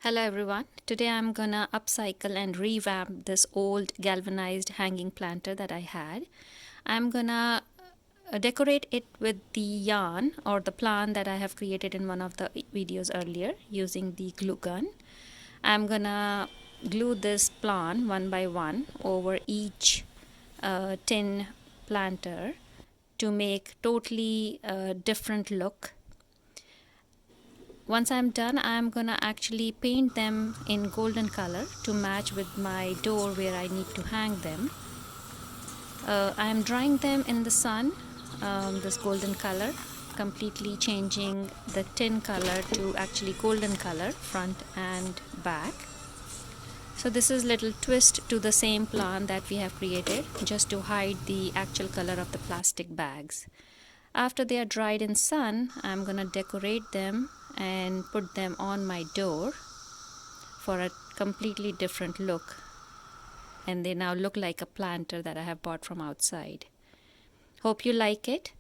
Hello everyone. Today I'm gonna upcycle and revamp this old galvanized hanging planter that I had. I'm gonna decorate it with the yarn or the plarn that I have created in one of the videos earlier using the glue gun. I'm gonna glue this plarn one by one over each tin planter to make totally different look. Once I'm done, I'm gonna actually paint them in golden color to match with my door where I need to hang them. I'm drying them in the sun, this golden color, completely changing the tin color to actually golden color front and back. So this is little twist to the same plant that we have created just to hide the actual color of the plastic bags. After they are dried in sun, I'm gonna decorate them and put them on my door for a completely different look, and they now look like a planter that I have bought from outside. Hope you like it.